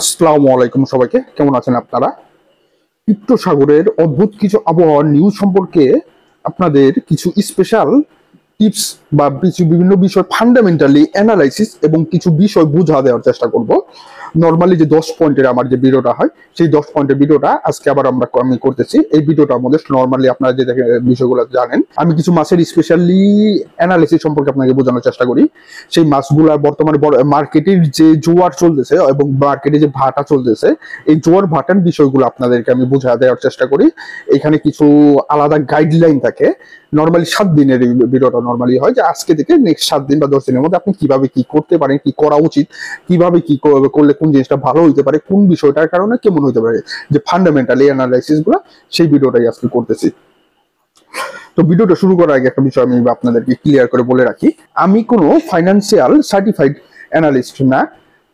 আসসালামু আলাইকুম সবাইকে, কেমন আছেন আপনারা? ক্রিপ্টো সাগরের অদ্ভুত কিছু আবহাওয়ার নিউজ সম্পর্কে আপনাদের কিছু স্পেশাল টিপস বা কিছু বিভিন্ন বিষয় ফান্ডামেন্টালি অ্যানালাইসিস এবং কিছু বিষয় বোঝা দেওয়ার চেষ্টা করব। নর্মালি যে 10 পয়েন্টের আমার যে ভিডিওটা হয়, সেই 10 পয়েন্টের ভিডিওটা আজকে আবার আমি করতেছি। এই ভিডিওটার মধ্যে নর্মালি আপনারা যে বিষয়গুলো জানেন, আমি কিছু মাছের স্পেশালি অ্যানালাইসিস সম্পর্কে আপনাকে বোঝানোর চেষ্টা করি। সেই মাছগুলা বর্তমানে মার্কেটের যে জোয়ার চলতেছে এবং মার্কেটে যে ভাটা চলতেছে, এই জোয়ার ভাটার বিষয়গুলো আপনাদেরকে আমি বোঝা দেওয়ার চেষ্টা করি। এখানে কিছু আলাদা গাইডলাইন থাকে। নর্মালি 7 দিনের ভিডিওটা নর্মালি হয়, যে আজকে থেকে নেক্সট 7 দিন বা 10 দিনের মধ্যে আপনি কিভাবে কি করতে পারেন, কি করা উচিত, কিভাবে কি করলে কোন জিনিসটা ভালো হইতে পারে, কোন বিষয়টার কারণে কেমন হইতে পারে, যে ফান্ডামেন্টালি অ্যানালাইসিস গুলো, সেই ভিডিওটাই আজকে করতেছি। তো ভিডিওটা শুরু করার আগে একটা বিষয় আমি আপনাদেরকে ক্লিয়ার করে বলে রাখি, আমি কোনো ফাইন্যান্সিয়াল সার্টিফাইড অ্যানালিস্ট না।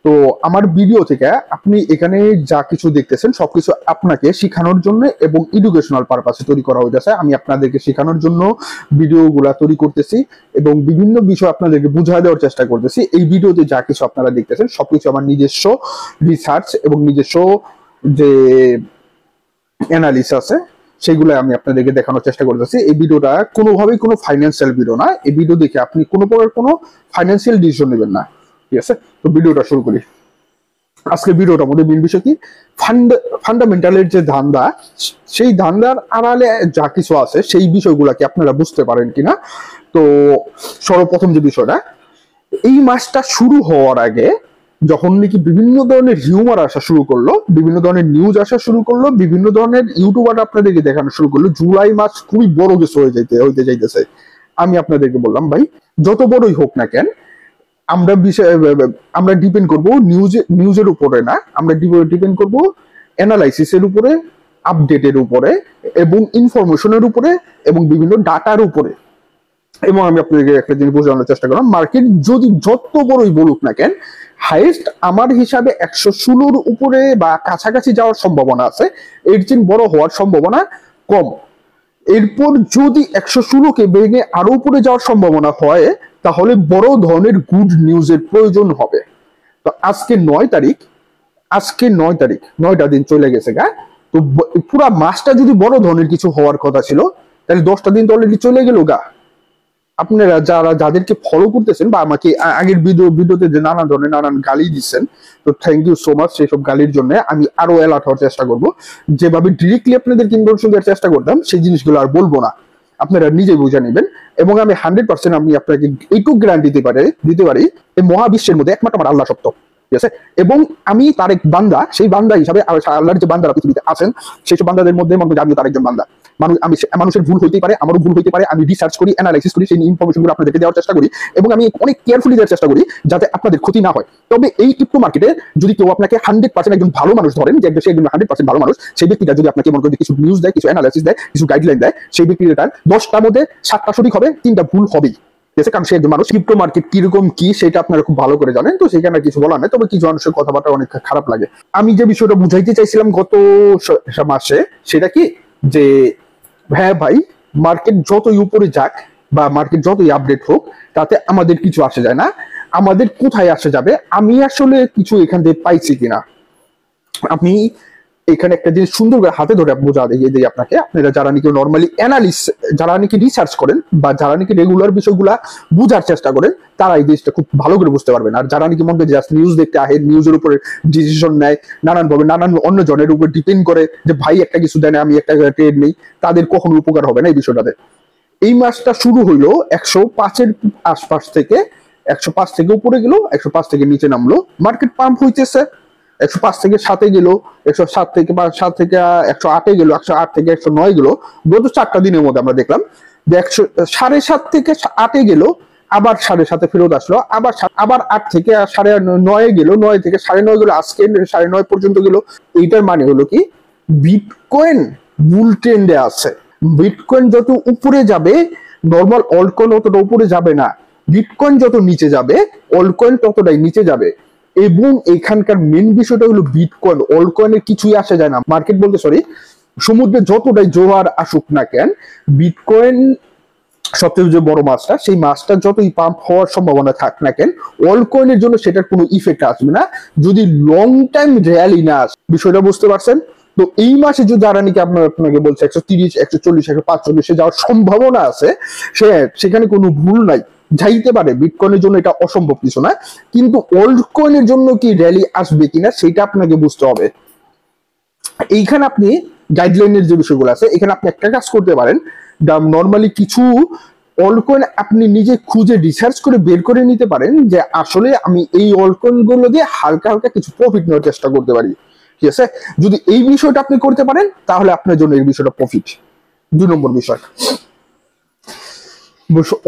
তো আমার ভিডিও থেকে আপনি এখানে যা কিছু দেখতেছেন সবকিছু আপনাকে শেখানোর জন্য এবং এডুকেশনাল পারপাসে তৈরি করা হয়েছে। আমি আপনাদেরকে শেখানোর জন্য ভিডিওগুলা তৈরি করতেছি এবং বিভিন্ন বিষয় আপনাদেরকে বুঝায় দেওয়ার চেষ্টা করতেছি। এই ভিডিওতে যা কিছু আপনারা দেখতেছেন সবকিছু আমার নিজস্ব রিসার্চ এবং নিজস্ব যে অ্যানালিসিস আছে সেগুলো আমি আপনাদেরকে দেখানোর চেষ্টা করতেছি। এই ভিডিওটা কোনোভাবেই কোনো ফাইন্যান্সিয়াল ভিডিও না। এই ভিডিও দেখে আপনি কোনো প্রকার কোনো ফাইন্যান্সিয়াল ডিসিশন নেবেন না, ঠিক আছে? তো ভিডিওটা শুরু করি। আজকে ভিডিওটার মধ্যে মেন বিষয় কি, ফান্ডামেন্টালের যে ধান্দা, সেই ধান্দার আড়ালে যা কিছু আছে সেই বিষয়গুলোকে আপনারা বুঝতে পারেন কিনা। তো সর্বপ্রথম যে বিষয়টা, এই মাসটা শুরু হওয়ার আগে যখন নাকি বিভিন্ন ধরনের হিউমার আসা শুরু করলো, বিভিন্ন ধরনের নিউজ আসা শুরু করলো, বিভিন্ন ধরনের ইউটিউবার আপনাদেরকে দেখানো শুরু করলো জুলাই মাস খুবই বড় কিছু হইতে যাইতেছে, আমি আপনাদেরকে বললাম ভাই যত বড়ই হোক না কেন, আমরা ডিপেন্ড করব নিউজের উপরে না, আমরা ডিপেন্ড করব অ্যানালাইসিসের উপরে, আপডেটের উপরে এবং ইনফরমেশনের উপরে এবং বিভিন্ন ডাটার উপরে। এবং আমি আপনাদেরকে একটা জিনিস বোঝানোর চেষ্টা করলাম, মার্কেট যদি যত বড়ই বলুক না কেন, হাইয়েস্ট আমার হিসাবে 116-র উপরে বা কাছাকাছি যাওয়ার সম্ভাবনা আছে, এর চেয়ে বড় হওয়ার সম্ভাবনা কম। এরপর যদি 116-কে ভেঙে আরো উপরে যাওয়ার সম্ভাবনা হয়, তাহলে বড় ধরনের গুড নিউজের প্রয়োজন হবে। তো আজকে 9 তারিখ, 9টা দিন চলে গেছে গা। তো পুরা মাসটা যদি বড় ধরনের কিছু হওয়ার কথা ছিল, তাহলে 10টা দিন তো অলরেডি চলে গেল গা। আপনারা যাদেরকে ফলো করতেছেন বা আমাকে আগের ভিডিওতে যে নানান গালি দিচ্ছেন, তো থ্যাংক ইউ সো মাচ। সেই সব গালির জন্য আমি আরো অ্যালার্ট হওয়ার চেষ্টা করব। যেভাবে ডিরেক্টলি আপনাদের ইনফরমেশন দেওয়ার চেষ্টা করতাম, সেই জিনিসগুলো আর বলবো না, আপনারা নিজে বুঝে নেবেন। এবং আমি 100% আমি আপনাকে এইটুকু গ্যারান্টি দিতে পারি, এই মহাবিশ্বের মধ্যে একমাত্র আমার আল্লাহ সত্য, ঠিক আছে? এবং আমি তার এক বান্দা, সেই বান্দা হিসাবে আল্লাহর যে বান্দারা পৃথিবীতে আছেন, সেই সব বান্দাদের মধ্যে আমিও তার একজন বান্দা। মানুষের ভুল হইতেই পারে, আমারও ভুল হইতে পারে। আমি রিসার্চ করি, অ্যানালাইসিস করি, সেই ইনফরমেশনগুলো আপনাদেরকে দেওয়ার চেষ্টা করি এবং আমি অনেক কেয়ারফুলি দেওয়ার চেষ্টা করি যাতে আপনাদের ক্ষতি না হয়। তবে এই ক্রিপ্টো মার্কেটে যদি কেউ আপনাকে 100% একজন ভালো মানুষ ধরেন, যে সে একজন 100% ভালো মানুষ, সেই ব্যক্তিটা যদি আপনাকে মনে করেন কিছু নিউজ দেয়, কিছু অ্যানালাইসিস দেয়, কিছু গাইডলাইন দেয়, সেই ব্যক্তিটার 10টার মধ্যে 7টা সঠিক হবে, 3টা ভুল হবেই, কারণ সে একজন মানুষ। ক্রিপ্টো মার্কেট কিরকম কি সেটা আপনারা খুব ভালো করে জানেন, তো সেখানে কিছু বলার নেই। তবে কিছু মানুষের কথাবার্তা অনেক খারাপ লাগে। আমি যে বিষয়টা বুঝাইতে চাইছিলাম গত মাসে, সেটা কি, যে হ্যাঁ ভাই, মার্কেট যতই উপরে যাক বা মার্কেট যতই আপডেট হোক, তাতে আমাদের কিছু আসে যায় না। আমাদের কোথায় আসে যাবে, আমি আসলে কিছু এখান থেকে পাইছি কিনা, আমি এখানে একটা জিনিস সুন্দর করে হাতে ধরে বোঝা দিই আপনাকে। আপনারা যারা নাকি নর্মালি যারা নাকি রিসার্চ করেন বা যারা নাকি রেগুলার বিষয়গুলা বোঝার চেষ্টা করেন, তারা এই জিনিসটা খুব ভালো করে বুঝতে পারবেন। আর যারা নাকি মনে জাস্ট নিউজ দেখতে আহে, নিউজের উপরে ডিসিশন নেয়, নানান অন্য জনের উপর ডিপেন্ড করে, যে ভাই একটা কিছু দেয় না আমি একটা ট্রেড নেই, তাদের কখনো উপকার হবে না এই বিষয়টাতে। এই মাসটা শুরু হইলো 105-এর আশপাশ থেকে, 105 থেকে উপরে গেল, 105 থেকে নিচে নামলো, মার্কেট পাম্প হইতেছে, 105 থেকে 7-এ গেল, 107 থেকে 108-এ গেল, 108 থেকে 109 গেল। গত 4টা দিনের মধ্যে আমরা দেখলাম যে 7.5 থেকে 8-এ গেল, আবার 7.5-এ ফেরত আসলো, আবার 8 থেকে 9.5-এ গেল, 9 থেকে 9.5 গেল, আজকে 9.5 পর্যন্ত গেল। এইটার মানে হলো কি, বিটকয়েন বুল ট্রেন্ডে আছে। বিটকয়েন যত উপরে যাবে, নর্মাল অল্টকয়েন অতটা উপরে যাবে না। বিটকয়েন যত নিচে যাবে, অল্টকয়েন ততটাই নিচে যাবে। এবং এখানকার মেন বিষয়টা হলো বিটকয়েন, অল্টকয়েনের কিছুই আসে যায় না। মার্কেট বলতে সমুদ্রে যতটাই জোয়ার আসুক না কেন, বিটকয়েন সবচেয়ে যে বড় মাছটা, সেই মাছটা যতই পাম্প হওয়ার সম্ভাবনা থাক না কেন, অল কয়েনের জন্য সেটার কোনো ইফেক্ট আসবে না যদি লং টাইম র্যালি না আসে। বিষয়টা বুঝতে পারছেন? তো এই মাসে যে যারা নাকি আপনাকে বলছে 130, 140, 145 যাওয়ার সম্ভাবনা আছে, সেখানে কোনো ভুল নাই, যাইতে পারে। বিটকয়েনের জন্য এটা অসম্ভব কিছু না, কিন্তু অল্ট কয়েনের জন্য কি র্যালি আসবে কিনা সেটা আপনাকে বুঝতে হবে। এইখানে আপনি গাইডলাইনের যে বিষয়গুলো আছে, এখানে আপনি একটা কাজ করতে পারেন। নর্মালি কিছু অলকয়েন আপনি নিজে খুঁজে রিসার্চ করে বের করে নিতে পারেন যে আসলে আমি এই অলকয়েন গুলো দিয়ে হালকা হালকা কিছু প্রফিট নেওয়ার চেষ্টা করতে পারি। ঠিক আছে, যদি এই বিষয়টা আপনি করতে পারেন তাহলে আপনার জন্য এই বিষয়টা প্রফিট। 2 নম্বর বিষয়,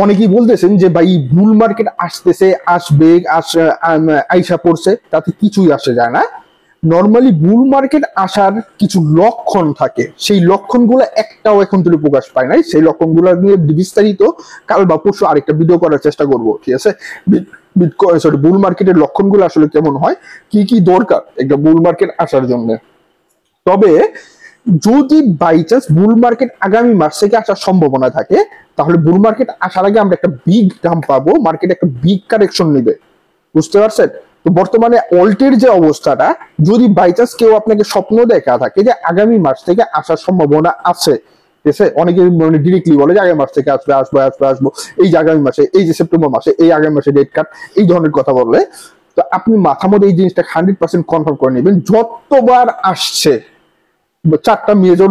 অনেকেই বলতেছেন যে ভাই বুল মার্কেট আসতেছে, আসবে, আইসা পড়ছে, তাতে কিছুই আসে যায় না। নর্মালি বুল মার্কেট আসার কিছু লক্ষণ থাকে, সেই লক্ষণগুলো একটাও এখন তুলে প্রকাশ পায় নাই। সেই লক্ষণগুলো নিয়ে বিস্তারিত কাল বা পরশু আরেকটা ভিডিও করার চেষ্টা করব। ঠিক আছে, বুল মার্কেটের লক্ষণগুলো আসলে কেমন হয়, কি কি দরকার একটা বুল মার্কেট আসার জন্য। তবে যদি বাই চান্স বুল মার্কেট আগামী মাস থেকে আসার সম্ভাবনা থাকে, তাহলে বুল মার্কেট আসার আগে আমরা একটা বিগ ডাম্প পাবো, মার্কেট একটা বিগ কারেকশন নেবে। বুঝতে পারছেন? তো বর্তমানে অল্টের যে অবস্থাটা, যদি বাই চান্স কেউ আপনাকে স্বপ্ন দেখা থাকে যে আগামী মাস থেকে আসার সম্ভাবনা আছে, ঠিক আছে, অনেকে মানে ডিরেক্টলি বলে যে আগামী মাস থেকে আসবে, আসবো আসবো আসবো, এই যে আগামী মাসে, এই যে সেপ্টেম্বর মাসে, এই আগামী মাসে ডেট কাট, এই ধরনের কথা বললে, তো আপনি মাথা মধ্যে এই জিনিসটা 100% কনফার্ম করে নেবেন। যতবার আসছে, 4টা মেজর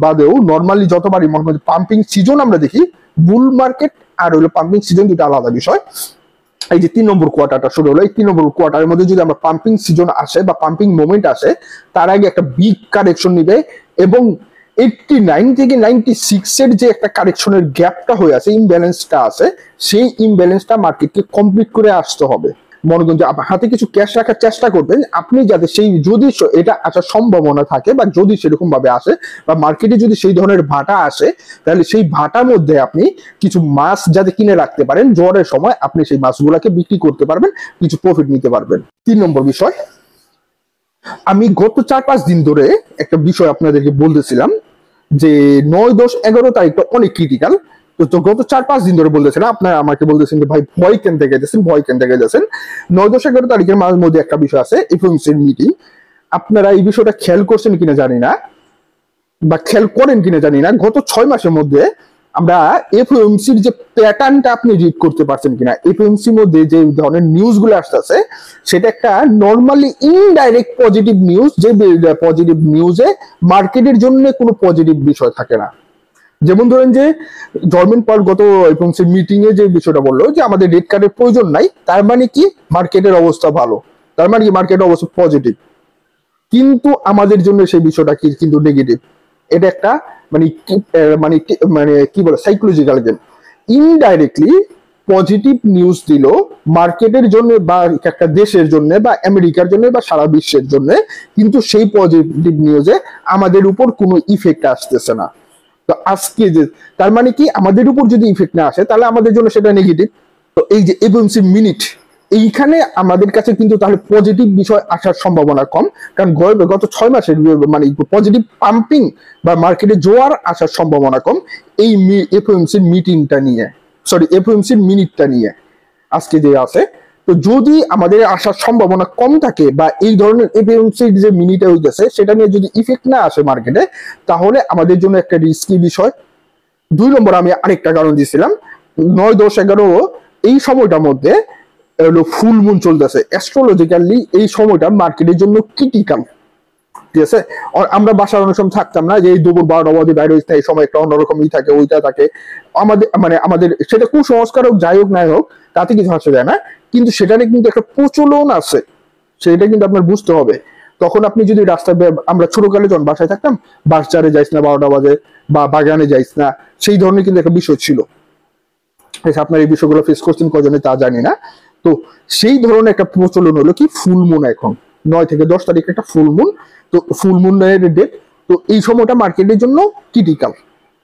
বাদেও নর্মালি যতবারই মনে করেন পাম্পিং সিজন আমরা দেখি, বুল মার্কেট আর হলো পাম্পিং সিজন দুটো আলাদা বিষয়। এই যে 3 নম্বর কোয়ার্টারটা শুরু হলো, এই 3 নম্বর কোয়ার্টারের মধ্যে যদি আমরা পাম্পিং সিজন আসে বা পাম্পিং মোমেন্ট আসে, তার আগে একটা বিগ কারেকশন নিবে, এবং 89 থেকে 96 এর যে একটা কারেকশনের গ্যাপটা হয়ে আছে, ইমব্যালেন্সটা আছে, সেই ইমব্যালেন্সটা মার্কেটকে কমপ্লিট করে আসতে হবে। মনে করেন যে হাতে কিছু ক্যাশ রাখার চেষ্টা করবেন আপনি, যাতে সেই যদি এটা আসার সম্ভাবনা থাকে বা যদি সেরকম ভাবে আসে বা মার্কেটে যদি সেই ধরনের ভাটা আসে, তাহলে সেই ভাটার মধ্যে আপনি কিছু মাছ যাতে কিনে রাখতে পারেন, জ্বরের সময় আপনি সেই মাছগুলোকে বিক্রি করতে পারবেন, কিছু প্রফিট নিতে পারবেন। 3 নম্বর বিষয়, আমি গত 4-5 দিন ধরে একটা বিষয় আপনাদেরকে বলতেছিলাম যে 9, 10, 11 তারিখটা অনেক ক্রিটিক্যাল। তো গত 4-5 দিন ধরে বলতেছেন, আপনারা আমাকে বলতেছেন যে ভাই ভয় কেন থেকে যাচ্ছেন, ভয় কেন থেকে যাচ্ছেন। 9, 10, 11 তারিখের মাঝে মধ্যে একটা বিষয় আছে, এফওএমসির মিটিং। আপনারা এই বিষয়টা খেয়াল করছেন কিনা জানি না, বা খেয়াল করেন কিনা জানি না, গত 6 মাসের মধ্যে আমরা এফওএমসির যে প্যাটার্নটা আপনি রিড করতে পারছেন কিনা, এফওএমসির মধ্যে যে ধরনের নিউজ গুলো আসতেছে, সেটা একটা নর্মালি ইনডাইরেক্ট পজিটিভ নিউজ, যে পজিটিভ নিউজে মার্কেটের জন্য কোনো পজিটিভ বিষয় থাকে না। যেমন ধরেন যে জর্মেন পাওয়ার গত এফওএমসি মিটিং এ যে বিষয়টা বললো যে আমাদের রেড কার্ডের প্রয়োজন নাই, তার মানে কি মার্কেটের অবস্থা ভালো, তার মানে কি মার্কেটের অবস্থা পজিটিভ। কিন্তু আমাদের জন্য সেই বিষয়টা কিন্তু নেগেটিভ। এটা একটা মানে মানে মানে কি বলে psychological game. Indirectly positive news দিল মার্কেটের জন্য বা একটা দেশের জন্য বা আমেরিকার জন্য বা সারা বিশ্বের জন্য, কিন্তু সেই পজিটিভ নিউজে আমাদের উপর কোনো ইফেক্ট আসতেছে না। তো আজকে যে তার মানে কি আমাদের উপর যদি ইফেক্ট না আসে তাহলে আমাদের জন্য সেটা নেগেটিভ। তো এই যে এফওএমসি মিনিট, এইখানে আমাদের কাছে কিন্তু তাহলে পজিটিভ বিষয় আসার সম্ভাবনা কম, কারণ গত 6 মাসের মানে পজিটিভ পাম্পিং বা মার্কেটে জোয়ার আসার সম্ভাবনা কম এই এফওএমসি মিটিংটা নিয়ে, সরি এফওএমসি মিনিটটা নিয়ে আজকে যে আছে। তো যদি আমাদের আসার সম্ভাবনা কম থাকে বা এই ধরনের এফওএমসি যে মিনিটে হইতেছে সেটা নিয়ে যদি ইফেক্ট না আসে মার্কেটে, তাহলে আমাদের জন্য একটা রিস্কি বিষয়। 2 নম্বর আমি আরেকটা কারণ দিয়েছিলাম, 9, 10, 11 এই সময়টার মধ্যে ফুল মুন চলতেছে। অ্যাস্ট্রোলজিক্যালি এই সময়টা মার্কেটের জন্য ক্রিটিক্যাল। ঠিক আছে, আমরা বাসার অনেক সময় থাকতাম না যে এই দুপুর 12টা বাজে বাইরে হইতে, এই সময় একটা অন্যরকমই থাকে, ওইটা থাকে। আমাদের মানে আমাদের সেটা কুসংস্কার হোক, যাই হোক নাই হোক, তাতে কিছু আসে যায় না, কিন্তু সেটারে কিন্তু একটা প্রচলন আছে, সেটা কিন্তু আপনার বুঝতে হবে। তখন আপনি যদি রাস্তায়, আমরা ছোটকালে যখন বাসায় থাকতাম, বাসচারে যাইস না 12টা বাজে বা বাগানে যাইস না, সেই ধরনের কিন্তু একটা বিষয় ছিল। আপনার এই বিষয়গুলো ফেস করছেন কজনে তা জানি না। তো সেই ধরনের একটা প্রচলন হলো কি ফুল মুন, এখন 9 থেকে 10 তারিখ একটা ফুল মুন। তো ফুল মুনের ডেট, তো এই সময়টা মার্কেটের জন্য ক্রিটিক্যাল।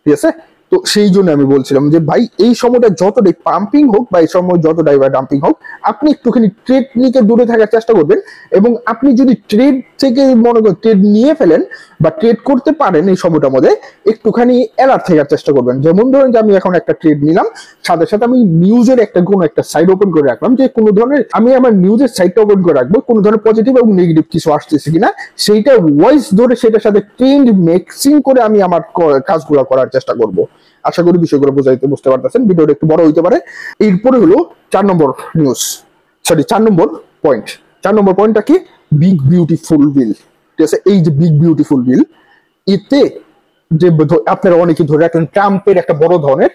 ঠিক আছে, তো সেই জন্য আমি বলছিলাম যে ভাই এই সময়টা যতটাই পাম্পিং হোক বা এই সময় যতটাই বা ডাম্পিং হোক, আপনি একটুখানি ট্রেড থেকে দূরে থাকার চেষ্টা করবেন। এবং আপনি যদি ট্রেড থেকে মনে করেন ট্রেড নিয়ে ফেলেন বা ট্রেড করতে পারেন এই সময়টার মধ্যে, একটুখানি অ্যালার্ট থাকার চেষ্টা করবেন। যেমন ধরেন যে আমি এখন একটা ট্রেড নিলাম, সাথে সাথে আমি নিউজের কোনো একটা সাইট ওপেন করে রাখলাম, যে কোনো ধরনের আমি আমার নিউজের সাইটটা ওপেন করে রাখবো, কোনো ধরনের পজিটিভ এবং নেগেটিভ কিছু আসতেছে কিনা সেইটা ভয়েস ধরে সেটার সাথে ট্রেন্ড মিক্সিং করে আমি আমার কাজগুলো করার চেষ্টা করব। আশা করি বিষয়গুলো বুঝতে পারতেছেন। ভিডিওটা একটু বড় হইতে পারে। এরপরে হলো 4 নম্বর নিউজ, সরি 4 নম্বর পয়েন্ট। 4 নম্বর পয়েন্টটা কি? Big beautiful bill. ঠিক আছে, এই যে বিগ বিউটিফুল বিল, এতে যে আপনারা অনেকে ধরে রাখলেন ট্রাম্পের একটা বড় ধরনের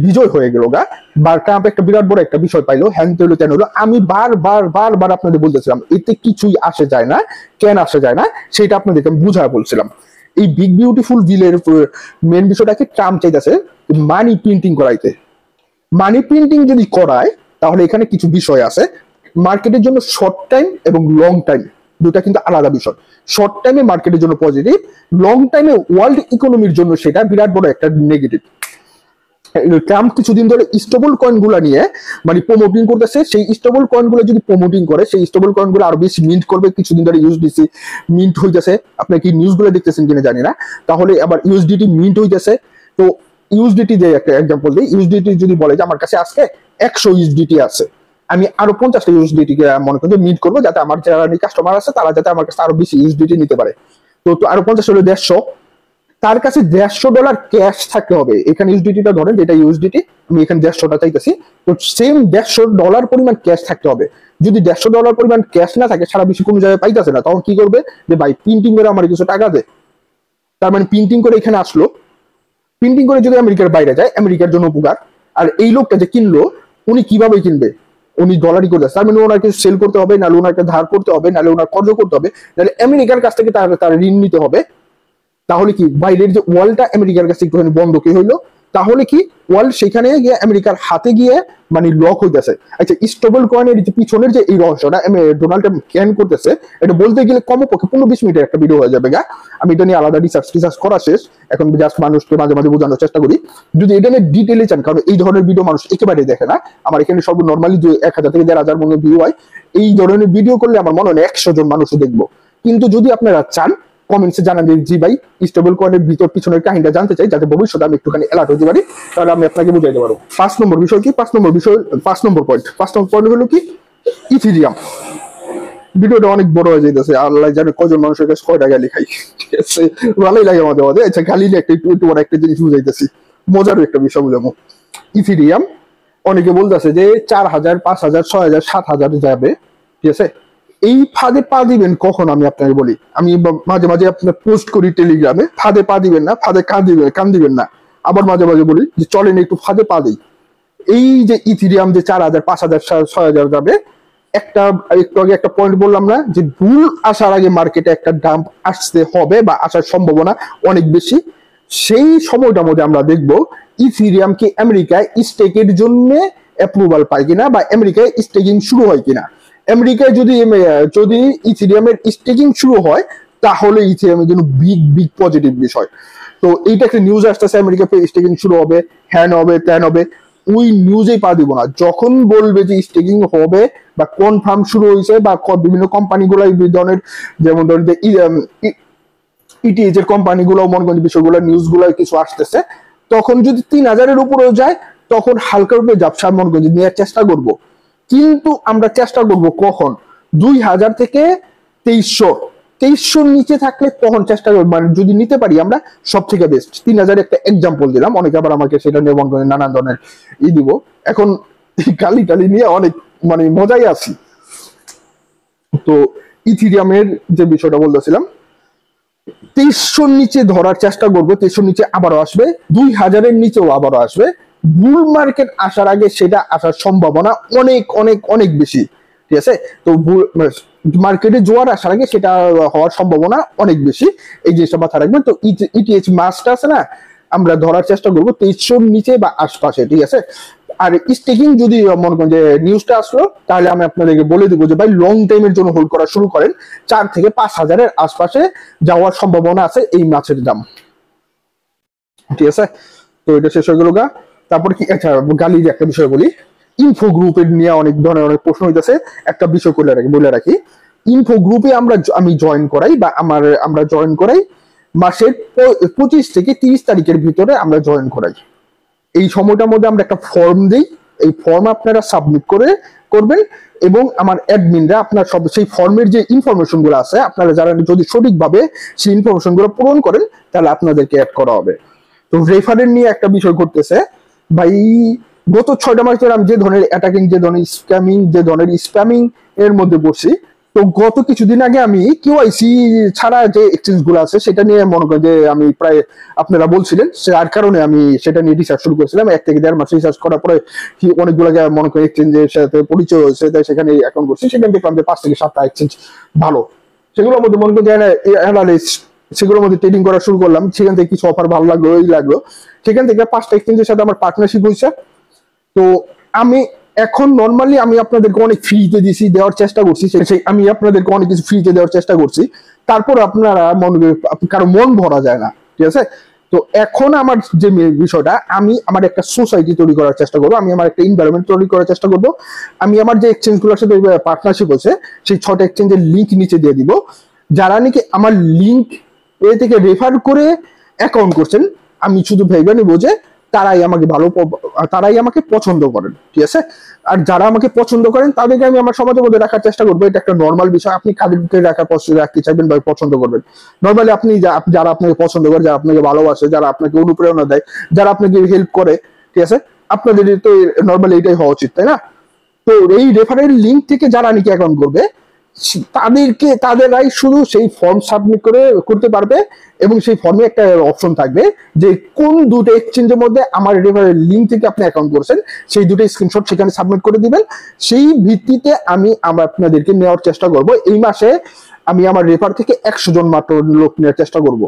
বিজয় হয়ে গেল গা, বা ট্রাম্প একটা বিরাট বড় একটা বিষয় পাইলো, হ্যান হলো তেন হলো। আমি বারবার আপনাদের বলতেছিলাম এতে কিছুই আসে যায় না, কেন আসে যায় না সেটা আপনাদেরকে আমি বুঝায় বলছিলাম। এই বিগ বিউটিফুল বিলের মেন বিষয়টাকে ট্রাম্প চাইতেছে মানি প্রিন্টিং করাইতে। মানি প্রিন্টিং যদি করায় তাহলে এখানে কিছু বিষয় আছে মার্কেটের জন্য, শর্ট টাইম এবং লং টাইম দুটা কিন্তু আলাদা বিষয়। শর্ট টাইমে মার্কেটের জন্য পজিটিভ, লং টাইমে ওয়ার্ল্ড ইকোনমির জন্য সেটা বিরাট বড় একটা নেগেটিভ। ট্রাম্প কিছুদিন ধরে স্টেবল কয়েন গুলা নিয়ে মানে প্রমোটিং করতেছে। সেই স্টেবল কয়েন গুলো যদি প্রমোটিং করে, সেই স্টেবল কয়েন গুলো আরো বেশি মিন্ট করবে। কিছুদিন ধরে ইউএসডিসি মিন্ট হইতেছে, আপনি কি নিউজ গুলো দেখতেছেন কিনা জানি না। তাহলে আবার ইউএসডিটি মিন্ট হইতেছে। তো ইউএসডিটি যে একটা এক্সাম্পল দিই, ইউএসডিটি যদি বলে যে আমার কাছে আজকে 100 ইউএসডিটি আছে, আমি আরো 50টা ইউএসডিটি মনে করি মিন্ট করবো, যাতে আমার যারা কাস্টমার আছে তারা যাতে আমার কাছে আরো বেশি ইউএসডিটি নিতে পারে। তো আরো 50 হলো 150। তার কাছে $150 ক্যাশ থাকতে হবে। এখানে ইউএসডিটিটা ধরেন, যেটা ইউএসডিটি, আমি এখানে 150টা চাইতেছি, তো সেম $150 পরিমাণ ক্যাশ থাকতে হবে। যদি $150 পরিমাণ ক্যাশ না থাকে, সারা বিশ্বে কোনো জায়গায় পাইতেছে না, তখন কি করবে? যে ভাই প্রিন্টিং করে আমার কিছু টাকা দে। তার মানে প্রিন্টিং করে এখানে আসলো, প্রিন্টিং করে যদি আমেরিকার বাইরে যায়, আমেরিকার জন্য উপকার। আর এই লোকটা যে কিনলো, উনি কিভাবে কিনবে? উনি ডলারই করে, তার মানে ওনাকে সেল করতে হবে, নাহলে ওনাকে ধার করতে হবে, নাহলে ওনার কর্জ করতে হবে, নাহলে আমেরিকার কাছ থেকে তার ঋণ নিতে হবে। তাহলে কি বাইরের যে ওয়ার্ল্ডটা আমেরিকার কাছে একটুখানি বন্ধ কি হইলো? তাহলে কি ওয়ার্ল্ড সেখানে গিয়ে আমেরিকার হাতে গিয়ে মানে লক হইতেছে। আচ্ছা, স্টেবল কয়েনের যে পিছনের যে এই রহস্যটা ডোনাল্ড ট্রাম্প ক্যান করতেছে, এটা বলতে গেলে কমপক্ষে 15-20 মিনিটের একটা ভিডিও হয়ে যাবে গা। আমি এটা নিয়ে আলাদা রিসার্চ করা শেষ, এখন জাস্ট মানুষকে মাঝে মাঝে বোঝানোর চেষ্টা করি। যদি এটা নিয়ে ডিটেলে চান, কারণ এই ধরনের ভিডিও মানুষ একেবারে দেখে না। আমার এখানে সব নর্মালি 1000 থেকে 1500 মতো ভিউ হয়। এই ধরনের ভিডিও করলে আমার মনে হয় 100 জন মানুষ দেখবো। কিন্তু যদি আপনারা চান, কমেন্টসে জানান যে জি ভাই স্টেবল কয়েনের ভিতর পিছনের কাহিনীটা জানতে চাই, যাতে ভবিষ্যতে আমি একটুখানি অ্যালার্ট হতে পারি, তাহলে আমি আপনাকে বুঝাইতে পারবো। 5 নম্বর বিষয় কি? 5 নম্বর পয়েন্ট হলো কি? ইথিরিয়াম। ভিডিওটা অনেক বড় হয়ে যাইতেছে, আল্লাহ জানে কজন মানুষের কাছে কয়টা গালি খাই। ঠিক আছে, ভালোই লাগে আমাদের মধ্যে। আচ্ছা, গালি একটু বড় একটা জিনিস বুঝাইতেছি, মজার একটা বিষয় বুঝাবো। ইথিরিয়াম অনেকে বলতেছে যে 4000, 5000, 6000, 7000 যাবে। ঠিক আছে, এই ফাঁদে পা দিবেন কখন আমি আপনাকে বলি। আমি মাঝে মাঝে আপনার পোস্ট করি টেলিগ্রামে, ফাঁদে পা দিবেন না, ফাঁদে কান দিবেন না। আবার মাঝে মাঝে বলি যে চলেন একটু ফাঁদে পা দিই। এই যে ইথিরিয়াম যে 4000, 5000, 6000 যাবে, একটু আগে একটা পয়েন্ট বললাম না যে বুল আসার আগে মার্কেটে একটা ডাম্প আসতে হবে বা আসার সম্ভাবনা অনেক বেশি। সেই সময়টার মধ্যে আমরা দেখবো ইথিরিয়ামকে আমেরিকায় স্টেকের জন্য অ্যাপ্রুভাল পায় কিনা, বা আমেরিকায় স্টেকিং শুরু হয় কিনা। আমেরিকায় যদি ইথিরিয়ামের স্টেকিং শুরু হয়, তাহলে ইথিরিয়ামের জন্য বিগ পজিটিভ বিষয়। তো এইটা একটা নিউজ আসতেছে, আমেরিকায় স্টেকিং শুরু হবে, হ্যান হবে, ত্যান হবে। ওই নিউজেই পা দিব না। যখন বলবে যে স্টেকিং হবে বা কনফার্ম শুরু হয়েছে, বা বিভিন্ন কোম্পানিগুলো এই ধরনের, যেমন ধরেন যে ইটিএইচ এর কোম্পানিগুলো মনে করেন বিষয়গুলো নিউজগুলো কিছু আসতেছে, তখন যদি 3000-এর উপরেও যায়, তখন হালকা রূপে ব্যবসা মনে করেন নেওয়ার চেষ্টা করব। কিন্তু আমরা চেষ্টা করব কখন? 2000 থেকে 2300 নিচে থাকলে তখন চেষ্টা করবো, মানে যদি নিতে পারি আমরা সব থেকে বেস্ট। 3000 একটা এক্সাম্পল দিলাম, অনেকে আবার আমাকে সেটা নিয়ে মনে করেন নানান ধরনের দিব। এখন গালি টালি নিয়ে অনেক মানে মজাই আছি। তো ইথিরিয়ামের যে বিষয়টা বলতেছিলাম, 2300 নিচে ধরার চেষ্টা করবো। 2300 নিচে আবারও আসবে, 2000-এর নিচেও আবারও আসবে। বুল মার্কেট আসার আগে সেটা আসার সম্ভাবনা অনেক অনেক অনেক বেশি। ঠিক আছে, তো মার্কেটে জোয়ার আসার আগে সেটা হওয়ার সম্ভাবনা অনেক বেশি। এই জিনিসটা মাথায় রাখবেন। তো ইটিএইচ মাসটা আছে না, আমরা ধরার চেষ্টা করবো 2300-র নিচে বা আশপাশে। ঠিক আছে, আর স্টেকিং যদি মনে করেন যে নিউজটা আসলো, তাহলে আমি আপনাদেরকে বলে দিব যে ভাই লং টাইমের জন্য হোল্ড করা শুরু করেন। 4 থেকে 5000-এর আশপাশে যাওয়ার সম্ভাবনা আছে এই মাছের দাম। ঠিক আছে, তো এটা শেষ হয়ে গেল গা। তারপর কি, আচ্ছা গালির একটা বিষয় বলি। ইনফো গ্রুপের নিয়ে অনেক ধরনের অনেক প্রশ্ন হইতেছে। একটা বিষয় বলে রাখি, ইনফো গ্রুপে আমি জয়েন করাই বা আমরা জয়েন করাই মাসের 25 থেকে 30 তারিখের ভিতরে আমরা জয়েন করাই। এই সময়টার মধ্যে আমরা একটা ফর্ম দিই, এই ফর্ম আপনারা সাবমিট করবেন এবং আমার অ্যাডমিনরা আপনার সব সেই ফর্মের যে ইনফরমেশন গুলো আছে আপনারা যারা যদি সঠিকভাবে সেই ইনফরমেশন গুলো পূরণ করেন তাহলে আপনাদেরকে অ্যাড করা হবে। তো রেফারেল নিয়ে একটা বিষয় ঘটতেছে ভাই, গত 6টা মাস ধরে আমি যে ধরনের অ্যাটাকিং, যে ধরনের স্প্যামিং এর মধ্যে পড়ছি। তো গত কিছুদিন আগে আমি কেওয়াইসি ছাড়া যে এক্সচেঞ্জ গুলো আছে সেটা নিয়ে মনে করেন যে আমি প্রায়, আপনারা বলছিলেন যার কারণে আমি সেটা নিয়ে রিসার্চ শুরু করেছিলাম। 1 থেকে 1.5 মাস রিসার্চ করার পরে অনেকগুলো মনে করেন এক্সচেঞ্জের সাথে পরিচয় হয়েছে, তাই সেখানে অ্যাকাউন্ট করছি। সেখানে দেখলাম যে 5 থেকে 7টা এক্সচেঞ্জ ভালো, সেগুলোর মধ্যে মনে করেন অ্যানালিস্ট, সেগুলোর মধ্যে ট্রেডিং করা শুরু করলাম। সেখান থেকে কিছু অফার ভালো লাগলো, সেখান থেকে 5টা এক্সচেঞ্জের সাথে আমার পার্টনারশিপ হয়েছে। তো আমি এখন নর্মালি আমি আপনাদেরকে অনেক ফ্রিতে দেওয়ার চেষ্টা করছি, আমি আপনাদেরকে অনেক কিছু ফ্রিতে দেওয়ার চেষ্টা করছি, তারপর আপনারা কারো মন ভরা যায় না, ঠিক আছে। তো এখন আমার যে বিষয়টা, আমি আমার একটা সোসাইটি তৈরি করার চেষ্টা করবো, আমি আমার একটা এনভায়রনমেন্ট তৈরি করার চেষ্টা করবো। আমি আমার যে এক্সচেঞ্জ গুলোর সাথে পার্টনারশিপ হয়েছে সেই 6টা এক্সচেঞ্জের লিঙ্ক নিচে দিয়ে দিব। যারা নাকি আমার লিঙ্ক এ থেকে রেফার করে অ্যাকাউন্ট করছেন, আমি শুধু ভেবে নিব যে তারাই আমাকে পছন্দ করেন, ঠিক আছে। আর যারা আমাকে পছন্দ করেন তাদেরকে আমি আমার সমাজের মধ্যে রাখার চেষ্টা করবো। এটা একটা নর্মাল বিষয়, আপনি কাদেরকে রাখতে চাইবেন বা পছন্দ করবেন। নর্মালি আপনি যারা আপনাকে পছন্দ করে, যারা আপনাকে ভালোবাসে, যারা আপনাকে অনুপ্রেরণা দেয়, যারা আপনাকে হেল্প করে, ঠিক আছে, আপনাদের তো নর্মালি এটাই হওয়া উচিত, তাই না? তো এই রেফারেল লিঙ্ক থেকে যারা নাকি অ্যাকাউন্ট করবে তাদেরাই শুধু সেই ফর্ম সাবমিট করতে পারবে এবং সেই ফর্মে একটা অপশন থাকবে যে কোন দুটো এক্সচেঞ্জের মধ্যে আমার রেফারেল লিঙ্ক থেকে আপনি অ্যাকাউন্ট করছেন, সেই দুটো স্ক্রিনশট সেখানে সাবমিট করে দিবেন। সেই ভিত্তিতে আমি আপনাদেরকে নেওয়ার চেষ্টা করব। এই মাসে আমি আমার রেফার থেকে 100 জন মাত্র লোক নেওয়ার চেষ্টা করব।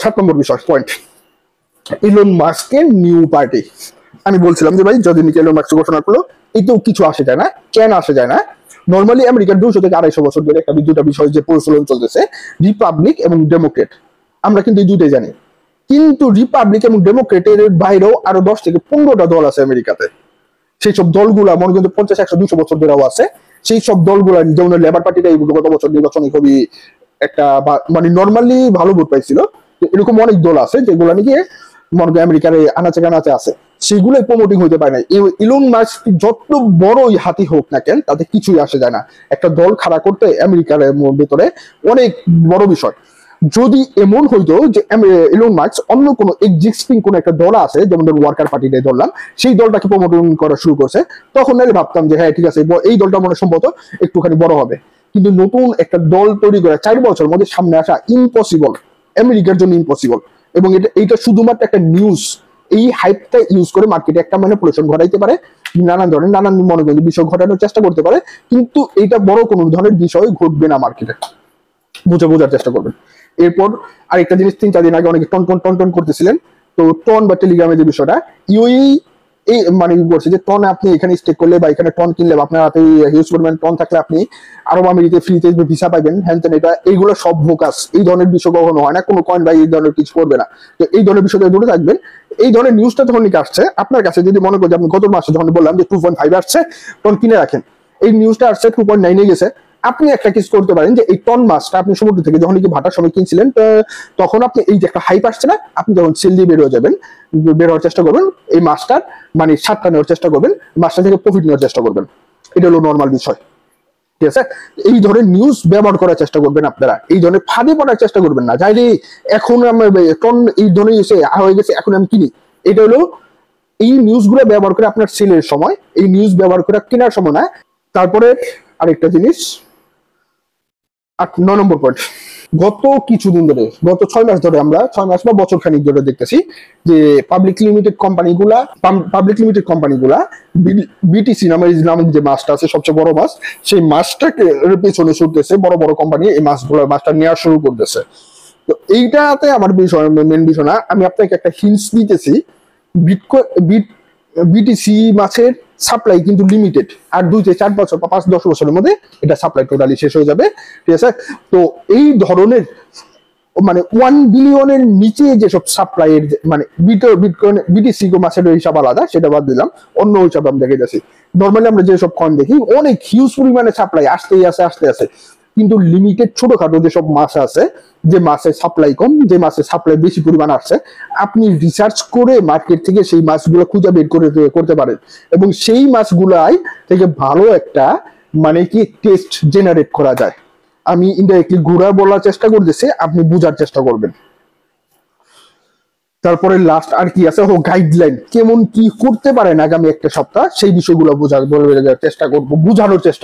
7 নম্বর বিষয় পয়েন্ট, ইলন মাস্কের নিউ পার্টি। আমি বলছিলাম যে ভাই যদি নাকি ইলন মাস্ক ঘোষণা করলো, এতেও কিছু আসে যায় না। কেন আসে যায় না? নর্মালি আমেরিকার 200 থেকে 250 বছর ধরে একটা দুটা বিষয় যে প্রচলন চলতেছে, রিপাবলিক এবং ডেমোক্রেট। আমরা কিন্তু এই দুইটাই জানি, কিন্তু রিপাবলিক এবং ডেমোক্রেটের বাইরেও আরো 10 থেকে 15টা দল আছে আমেরিকাতে। সেই সব দলগুলা মনে কিন্তু 50, 100, 200 বছর ধরেও আছে। সেই সব দলগুলা যেমন লেবার পার্টিটা গত বছর নির্বাচনে খুবই একটা মানে নর্মালি ভালো ভোট পাইছিল। এরকম অনেক দল আছে যেগুলো নাকি মনে করেন আমেরিকার আনাচে কানাচে আছে, সেগুলোই প্রমোটিং হইতে পারে না। ইলন মাস্ক যত বড়ই হাতি হোক না কেন, তাতে কিছুই আসে যায় না। একটা দল খাড়া করতে আমেরিকার ভেতরে অনেক বড় বিষয়। যদি এমন হইতো যে ইলন মাস্ক অন্য কোনো এক্সিস্টিং কোন একটা দল আছে, যেমন ওয়ার্কার পার্টিটাই ধরলাম, সেই দলটাকে প্রমোটিং করা শুরু করছে, তখন নাহলে ভাবতাম যে হ্যাঁ ঠিক আছে, এই দলটা মনে সম্ভবত একটুখানি বড় হবে। কিন্তু নতুন একটা দল তৈরি করে 4 বছর মধ্যে সামনে আসা ইম্পসিবল, আমেরিকার জন্য ইম্পসিবল। এবং এইটা শুধুমাত্র একটা নিউজ, এই হাইপটা ইউজ করে মার্কেটে একটা ম্যানিপুলেশন ঘটাইতে পারে, নানান মনে করেন বিষয় ঘটানোর চেষ্টা করতে পারে, কিন্তু এইটা বড় কোনো ধরনের বিষয় ঘটবে না মার্কেটে, বোঝার চেষ্টা করবেন। এরপর আরেকটা জিনিস, 3-4 দিন আগে অনেকে টন করতেছিলেন, তো টন বা টেলিগ্রামের যে বিষয়টা, এই মানে বলছে যে টন আপনি এখানে স্টেক করলে বা এখানে টন কিনলে আপনার হাতে হিউজ পরিমাণ টন থাকলে আপনি আরব আমিরাতে ফ্রিতে ভিসা পাইবেন, হ্যান তেন। এইগুলো সব ভোকাস, এই ধরনের বিষয় কখনো হয় না, কোনো কয়েন বা এই ধরনের কিছু করবে না। তো এই ধরনের বিষয়টা দূরে থাকবেন। এই ধরনের নিউজটা যখন আসছে আপনার কাছে, যদি মনে করেন আপনি গত মাসে যখন বললাম যে 2.5 আসছে, টন কিনে রাখেন, এই নিউজটা আসছে 2.9 গেছে, আপনি একটা কিছু করতে পারেন যে এই টন মাছটা আপনি সমুদ্র থেকে যখন কি ভাটার সময় কিনছিলেন, তখন আপনি এই যে একটা হাইপ আসছে না, আপনি যখন সেল দিয়ে বের হওয়ার চেষ্টা করবেন, এই মাছটার মানে স্বাদটা নেওয়ার চেষ্টা করবেন, মাছটা থেকে প্রফিট নেওয়ার চেষ্টা করবেন। এটা হলো নর্মাল বিষয়, ঠিক আছে। এই ধরনের নিউজ ব্যবহার করার চেষ্টা করবেন আপনারা, এই ধরনের ফাঁদে পড়ার চেষ্টা করবেন না। যাই রে এখন টন এই ধরনের হয়ে গেছে, এখন আমি কিনি, এটা হলো এই নিউজগুলো ব্যবহার করে আপনার সেলের সময়, এই নিউজ ব্যবহার করে কেনার সময় না। তারপরে আরেকটা জিনিস, 9 নম্বর পয়েন্ট, গত কিছুদিন ধরে, গত 6 মাস ধরে, আমরা 6 মাস বা বছর খানিক ধরে দেখতেছি যে পাবলিক লিমিটেড কোম্পানিগুলা বিটিসি নামের যে মাছটা আছে, সবচেয়ে বড় মাছ, সেই মাছটাকে পেছনে ছুটতেছে বড় বড় কোম্পানি, এই মাছটা নেওয়া শুরু করতেছে। তো এইটাতে আমার মেন বিষয় না, আমি আপনাকে একটা হিন্টস দিতেছি। বিটিসি মাছের সাপ্লাই কিন্তু লিমিটেড, আর 2-4 বছর বা 5-10 বছরের মধ্যে এটা সাপ্লাই টোটালি শেষ হয়ে যাবে, ঠিক আছে। তো এই ধরনের মানে 1 বিলিয়নের নিচে যেসব সাপ্লাইয়ের মানে বিটিসি মাছের হিসাব আলাদা, সেটা বাদ দিলাম, অন্য হিসাবে আমি দেখে যাচ্ছি। নর্মালি আমরা যেসব কয়েন দেখি অনেক হিউজ পরিমাণে সাপ্লাই আসতেই আছে, কিন্তু লিমিটেড ছোটখাটো যেসব মাছ আছে, যে মাছের সাপ্লাই কম, যে মাছের সাপ্লাই বেশি পরিমাণ আসছে, আপনি রিসার্চ করে মার্কেট থেকে সেই মাছগুলো খুঁজে বের করতে পারেন এবং সেই মাছগুলাই থেকে ভালো একটা মানে কি টেস্ট জেনারেট করা যায়। আমি ইনডাইরেক্টলি ঘুরা বলার চেষ্টা করতেছি, আপনি বুঝার চেষ্টা করবেন। তারপরে লাস্ট আর কি আছে, গাইডলাইন কেমন কি করতে পারেন আগামী একটা সপ্তাহ, সেই বিষয়গুলো বোঝানোর চেষ্টা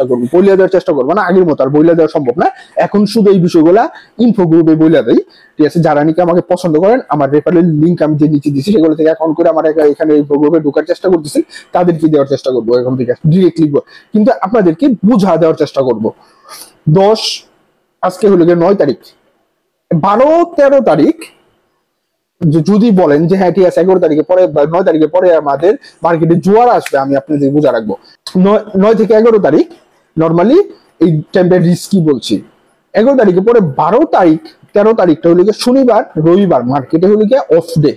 করবো, বলে দেওয়ার চেষ্টা করবো না, আগের মতো আর বলে দেওয়া সম্ভব না। এখন শুধু এই বিষয়গুলা ইনফো গ্রুপে বলে দেয়, ঠিক আছে? যারা নাকি আমাকে পছন্দ করেন, আমার রেফারেল লিঙ্ক আমি যে নিচে দিচ্ছি সেগুলো থেকে অ্যাকাউন্ট করে আমার এখানে ইনফো গ্রুপে ঢোকার চেষ্টা করতেছেন, তাদেরকে দেওয়ার চেষ্টা করবো এখন থেকে ডিরেক্টলি, কিন্তু আপনাদেরকে বুঝা দেওয়ার চেষ্টা করবো। আজকে হলো 9 তারিখ, 12-13 তারিখ যদি বলেন যে হ্যাঁ ঠিক আছে 11 তারিখে পরে 9 তারিখে পরে আমাদের মার্কেটে জোয়ার আসবে, আমি আপনাদের বুঝা রাখবো। 9 থেকে 11 তারিখ নর্মালি এই টাইমটা রিস্কি বলছি। 11 তারিখে পরে 12 তারিখ 13 তারিখটা হলো গিয়ে শনিবার রবিবার, মার্কেটে হলো গিয়ে অফ ডে।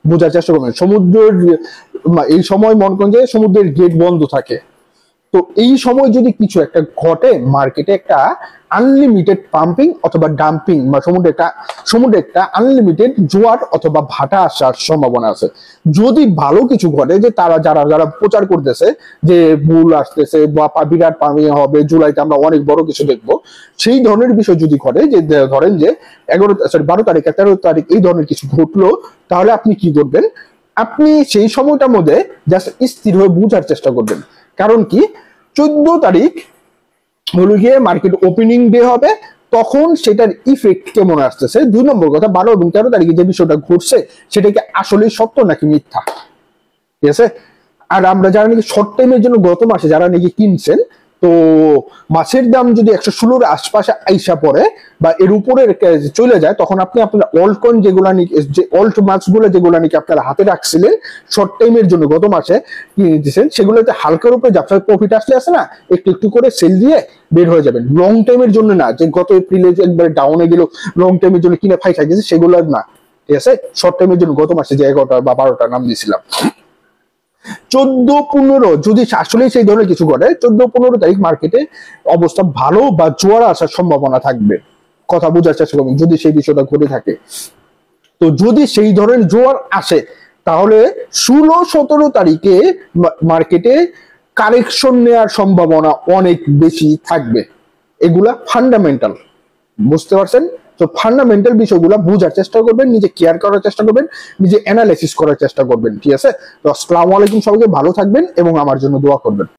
বোঝার চেষ্টা করবেন, সমুদ্রের এই সময় মনে করেন যে সমুদ্রের গেট বন্ধ থাকে। তো এই সময় যদি কিছু একটা ঘটে মার্কেটে, একটা আনলিমিটেড পাম্পিং অথবা ডাম্পিং বা সমুদ্রে একটা আনলিমিটেড জোয়ার অথবা ভাটা আসার সম্ভাবনা আছে। যদি ভালো কিছু ঘটে, যে তারা যারা প্রচার করতেছে যে বুল আসতেছে বা বিরাট পাম্পিং হবে, জুলাইতে আমরা অনেক বড় কিছু দেখবো, সেই ধরনের বিষয় যদি ঘটে, যে ধরেন যে 12 তারিখ 13 তারিখ এই ধরনের কিছু ঘটলো, তাহলে আপনি কি করবেন? আপনি সেই সময়টার মধ্যে জাস্ট স্থির হয়ে বুঝার চেষ্টা করবেন। কারণ কি, 14 তারিখ হলো গিয়ে মার্কেট ওপেনিং ডে হবে, তখন সেটার ইফেক্ট কেমন আসতেছে। 2 নম্বর কথা, 12 এবং 13 তারিখে যে বিষয়টা ঘটছে সেটা কি আসলে সত্য নাকি মিথ্যা, ঠিক আছে? আর আমরা যারা নাকি শর্ট টাইমের জন্য গত মাসে যারা নাকি কিনছেন, তো মাছের দাম যদি 116-র আশপাশে আইসা পড়ে বা এর উপরে চলে যায়, তখন আপনি আপনার অল্ট কয়েন যে অল্ট মাছগুলো যেগুলো নাকি আপনারা হাতে রাখছিলেন শর্ট টাইমের জন্য গত মাসে কিনে দিচ্ছেন, সেগুলোতে হালকার উপরে ব্যবসার প্রফিট আসলে আছে না, একটু একটু করে সেল দিয়ে বের হয়ে যাবেন। লং টাইমের জন্য না, যে গত এপ্রিলে যে একবারে ডাউনে গেল লং টাইমের জন্য কিনে ফাইসা গেছে, সেগুলো না, ঠিক আছে? শর্ট টাইমের জন্য গত মাসে যে 11টা বা 12টা নাম দিয়েছিলাম। 14-15 যদি আসলে সেই ধরনের কিছু ঘটে, 14-15 তারিখ মার্কেটে অবস্থা ভালো বা জোয়ার আসার সম্ভাবনা থাকবে। কথা বোঝার চেষ্টা করবেন যদি সেই বিষয়টা ঘটে থাকে। তো যদি সেই ধরনের জোয়ার আসে, তাহলে 16-17 তারিখে মার্কেটে কারেকশন নেওয়ার সম্ভাবনা অনেক বেশি থাকবে। এগুলা ফান্ডামেন্টাল, বুঝতে পারছেন? তো ফান্ডামেন্টাল বিষয়গুলো বোঝার চেষ্টা করবেন, নিজে কেয়ার করার চেষ্টা করবেন, নিজে অ্যানালাইসিস করার চেষ্টা করবেন, ঠিক আছে? তো আসসালামু আলাইকুম, সবাইকে ভালো থাকবেন এবং আমার জন্য দোয়া করবেন।